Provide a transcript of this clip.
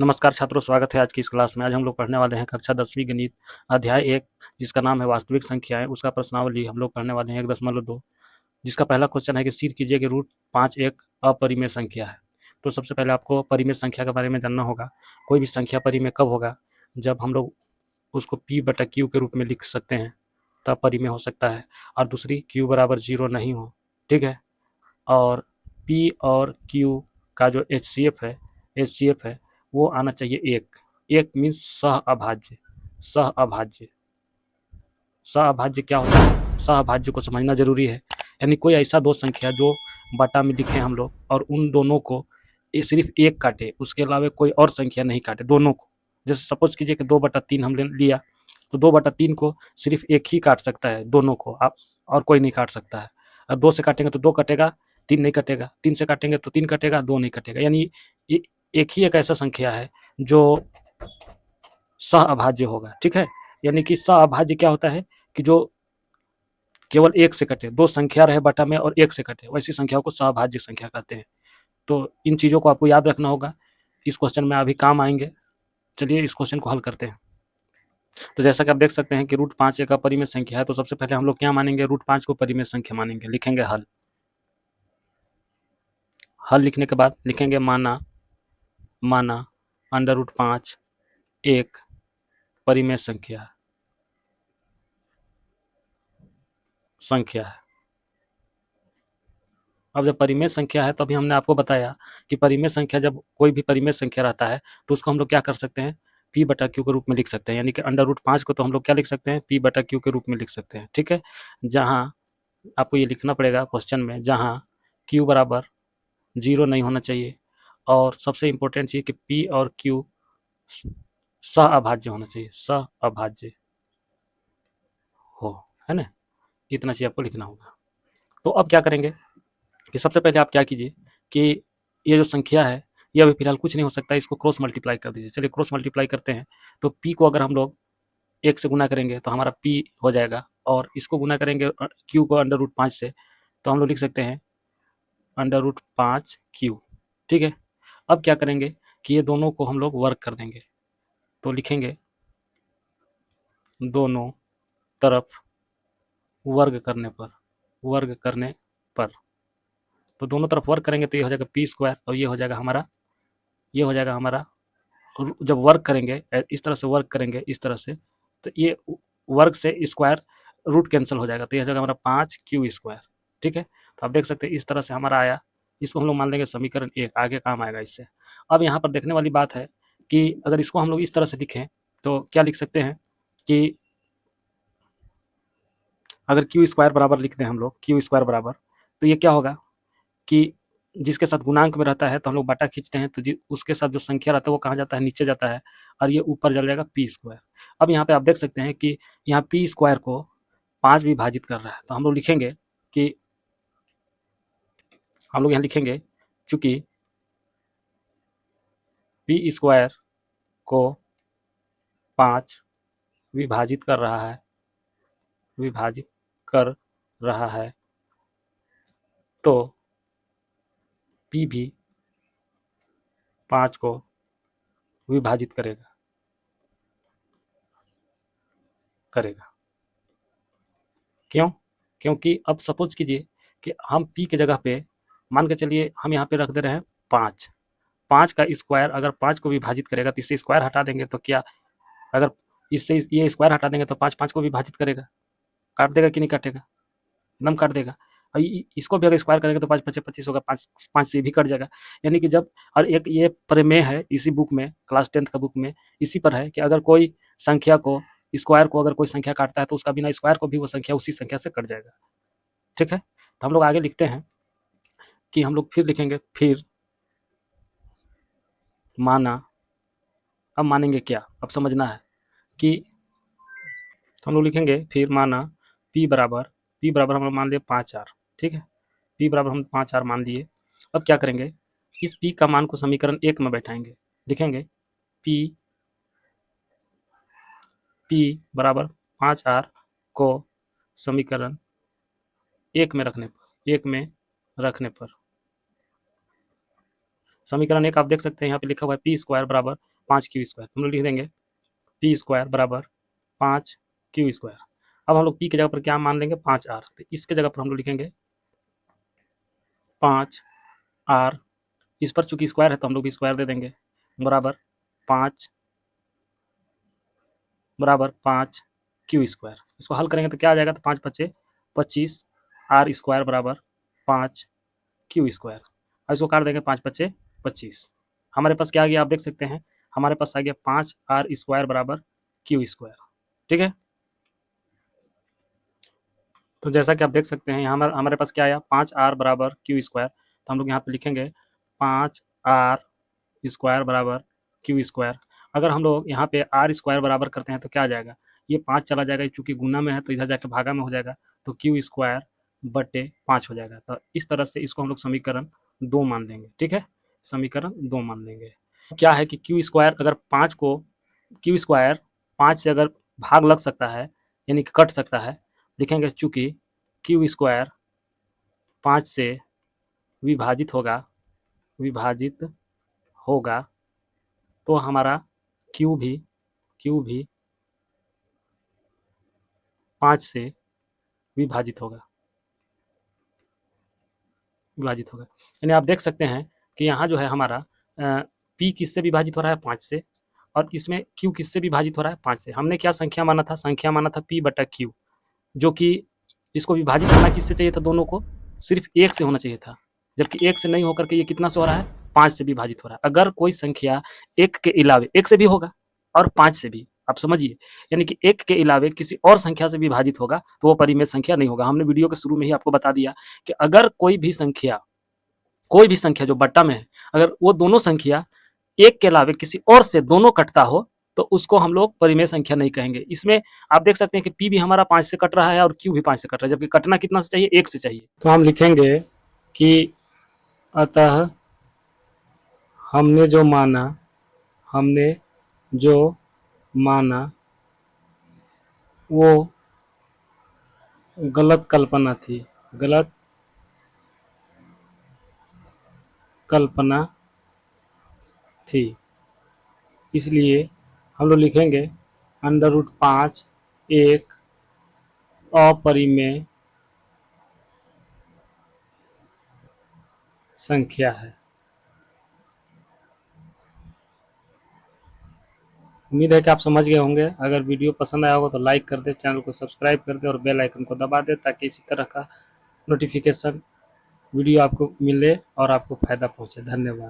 नमस्कार छात्रों, स्वागत है आज की इस क्लास में। आज हम लोग पढ़ने वाले हैं कक्षा 10वीं गणित अध्याय 1, जिसका नाम है वास्तविक संख्याएं। उसका प्रश्नावली हम लोग पढ़ने वाले हैं 1.2, जिसका पहला क्वेश्चन है कि सिद्ध कीजिए कि रूट 5 एक अपरिमेय संख्या है। तो सबसे पहले आपको परिमेय संख्या के बारे में जानना होगा। कोई भी संख्या परिमेय कब होगा? जब हम लोग उसको p/q के रूप में लिख सकते हैं, तब परिमेय हो सकता है। और दूसरी, q बराबर 0 नहीं हो, ठीक है। और p और q का जो HCF है वो आना चाहिए एक। एक मीन्स सह अभाज्य। सह अभाज्य सह अभाज्य क्या होता है? सह अभाज्य को समझना जरूरी है। यानी कोई ऐसा दो संख्या जो बटा में लिखे हम लोग, और उन दोनों को सिर्फ एक काटे, उसके अलावा कोई और संख्या नहीं काटे दोनों को। जैसे सपोज कीजिए कि 2/3 हमने लिया, तो 2/3 को सिर्फ एक ही काट सकता है, दोनों को आप, और कोई नहीं काट सकता है। और 2 से काटेंगे तो 2 कटेगा, 3 नहीं कटेगा। 3 से काटेंगे तो 3 कटेगा, 2 नहीं कटेगा। यानी एक ही एक ऐसा संख्या है जो सह अभाज्य होगा, ठीक है। यानी कि सह अभाज्य क्या होता है कि जो केवल एक से कटे, दो संख्या रहे बटा में और एक से कटे, वैसी संख्याओं को सहभाज्य संख्या कहते हैं। तो इन चीज़ों को आपको याद रखना होगा, इस क्वेश्चन में अभी काम आएंगे। चलिए इस क्वेश्चन को हल करते हैं। तो जैसा कि आप देख सकते हैं कि रूट 5 एक अपरिमेय संख्या है, तो सबसे पहले हम लोग क्या मानेंगे? रूट 5 को परिमेय संख्या मानेंगे। लिखेंगे हल। हल लिखने के बाद लिखेंगे माना √5 एक परिमेय संख्या है। अब जब परिमेय संख्या है, तभी हमने आपको बताया कि परिमेय संख्या, जब कोई भी परिमेय संख्या रहता है तो उसको हम लोग क्या कर सकते हैं? p/q के रूप में लिख सकते हैं। यानी कि √5 को तो हम लोग क्या लिख सकते हैं? p/q के रूप में लिख सकते हैं, ठीक है। जहाँ आपको ये लिखना पड़ेगा क्वेश्चन में, जहाँ q बराबर 0 नहीं होना चाहिए, और सबसे इंपॉर्टेंट चीज़ कि p और q सह अभाज्य होना चाहिए, सह अभाज्य हो, है ना। इतना चीज़ आपको लिखना होगा। तो अब क्या करेंगे कि सबसे पहले आप क्या कीजिए कि ये जो संख्या है, ये अभी फिलहाल कुछ नहीं हो सकता, इसको क्रॉस मल्टीप्लाई कर दीजिए। चलिए क्रॉस मल्टीप्लाई करते हैं। तो p को अगर हम लोग 1 से गुना करेंगे तो हमारा p हो जाएगा, और इसको गुना करेंगे q को √5 से, तो हम लोग लिख सकते हैं √5q, ठीक है। अब क्या करेंगे कि ये दोनों को हम लोग वर्ग कर देंगे। तो लिखेंगे दोनों तरफ वर्ग करने पर। तो दोनों तरफ वर्ग करेंगे तो ये हो जाएगा p², और ये हो जाएगा हमारा जब वर्ग करेंगे, इस तरह से वर्ग करेंगे, इस तरह से, तो ये वर्ग से स्क्वायर रूट कैंसिल हो जाएगा, तो ये हो जाएगा हमारा 5q², ठीक है। तो आप देख सकते हैं इस तरह से हमारा आया। इसको हम लोग मान लेंगे समीकरण 1, आगे काम आएगा इससे। अब यहाँ पर देखने वाली बात है कि अगर इसको हम लोग इस तरह से लिखें तो क्या लिख सकते हैं कि अगर q² बराबर लिख दें हम लोग, q² बराबर, तो ये क्या होगा कि जिसके साथ गुणांक में रहता है तो हम लोग बटा खींचते हैं, तो उसके साथ जो संख्या रहता है वो कहाँ जाता है? नीचे जाता है, और ये ऊपर चल जाएगा p²। अब यहाँ पे आप देख सकते हैं कि यहाँ p² को 5 विभाजित कर रहा है, तो हम लोग लिखेंगे कि चूंकि p² को 5 विभाजित कर रहा है, तो p भी 5 को विभाजित करेगा। क्यों? क्योंकि अब सपोज कीजिए कि हम p की जगह पे मान के चलिए हम यहाँ पे रख दे रहे हैं 5। 5 का स्क्वायर अगर 5 को विभाजित करेगा तो इससे स्क्वायर हटा देंगे, तो क्या, अगर इससे ये स्क्वायर हटा देंगे तो 5 5 को विभाजित करेगा, काट देगा कि नहीं काटेगा? एकदम काट देगा। और इसको भी अगर स्क्वायर करेंगे तो 5 5 25 होगा, 5 5 से भी कट जाएगा। यानी कि जब, और एक ये प्रमेय है इसी बुक में, क्लास 10th का बुक में इसी पर है कि अगर कोई संख्या को, स्क्वायर को अगर कोई संख्या काटता है तो उसका बिना स्क्वायर को भी वो संख्या उसी संख्या से कट जाएगा, ठीक है। तो हम लोग आगे लिखते हैं कि हम लोग फिर लिखेंगे, फिर माना, अब मानेंगे क्या, अब समझना है कि, तो हम लोग लिखेंगे फिर माना p बराबर हम लोग मान लिए 5r, ठीक है। p बराबर हम 5r मान लिए। अब क्या करेंगे, इस p का मान को समीकरण 1 में बैठाएंगे। लिखेंगे p बराबर 5r को समीकरण 1 में रखने पर समीकरण 1 आप देख सकते हैं यहाँ पे लिखा हुआ है p² बराबर 5q²। हम लोग लिख देंगे p² बराबर 5q²। अब हम लोग p की जगह पर क्या मान लेंगे, 5r। तो इसके जगह पर हम लोग लिखेंगे 5r, इस पर चूंकि स्क्वायर है तो हम लोग भी स्क्वायर दे देंगे, बराबर 5q²। इसको हल करेंगे तो क्या आ जाएगा, तो 5 × 5 = 25r² बराबर 5q²। अब इसको काट देंगे, 5 × 5 = 25। हमारे पास क्या आ गया, आप देख सकते हैं, हमारे पास आ गया 5r² बराबर q²। ठीक है, तो जैसा कि आप देख सकते हैं यहाँ हमारे पास क्या आया, 5r बराबर q²। तो हम लोग यहाँ पे लिखेंगे 5r² बराबर q²। अगर हम लोग यहाँ पे r² बराबर करते हैं तो क्या आ जाएगा, ये 5 चला जाएगा, चूंकि गुना में है तो इधर जाकर भागा में हो जाएगा, तो q²/5 हो जाएगा। तो इस तरह से इसको हम लोग समीकरण 2 मान लेंगे। ठीक है, समीकरण 2 मान लेंगे। क्या है कि q² अगर 5 को q² 5 से अगर भाग लग सकता है, यानी कि कट सकता है, लिखेंगे चूंकि q² 5 से विभाजित होगा तो हमारा q भी 5 से विभाजित होगा। यानी आप देख सकते हैं कि यहाँ जो है हमारा p किससे विभाजित हो रहा है, 5 से, और इसमें q किससे विभाजित हो रहा है, 5 से। हमने क्या संख्या माना था, p/q, जो कि इसको विभाजित करना किससे चाहिए था, दोनों को सिर्फ 1 से होना चाहिए था, जबकि 1 से नहीं होकर के ये कितना से हो रहा है, 5 से विभाजित हो रहा है। अगर कोई संख्या 1 के अलावे 1 से भी होगा और 5 से भी, आप समझिए, यानी कि 1 के अलावे किसी और संख्या से विभाजित होगा तो वो परिमेय संख्या नहीं होगा। हमने वीडियो के शुरू में ही आपको बता दिया कि अगर कोई भी संख्या जो बट्टा में है, अगर वो दोनों संख्या 1 के अलावे किसी और से दोनों कटता हो तो उसको हम लोग परिमेय संख्या नहीं कहेंगे। इसमें आप देख सकते हैं कि p भी हमारा 5 से कट रहा है और q भी 5 से कट रहा है, जबकि कटना कितना से चाहिए, 1 से चाहिए। तो हम लिखेंगे कि अतः हमने जो माना वो गलत कल्पना थी, इसलिए हम लोग लिखेंगे √5 एक अपरिमेय संख्या है। उम्मीद है कि आप समझ गए होंगे। अगर वीडियो पसंद आया होगा तो लाइक कर दे, चैनल को सब्सक्राइब कर दे और बेल आइकन को दबा दे, ताकि इसी तरह का नोटिफिकेशन वीडियो आपको मिले और आपको फ़ायदा पहुंचे। धन्यवाद।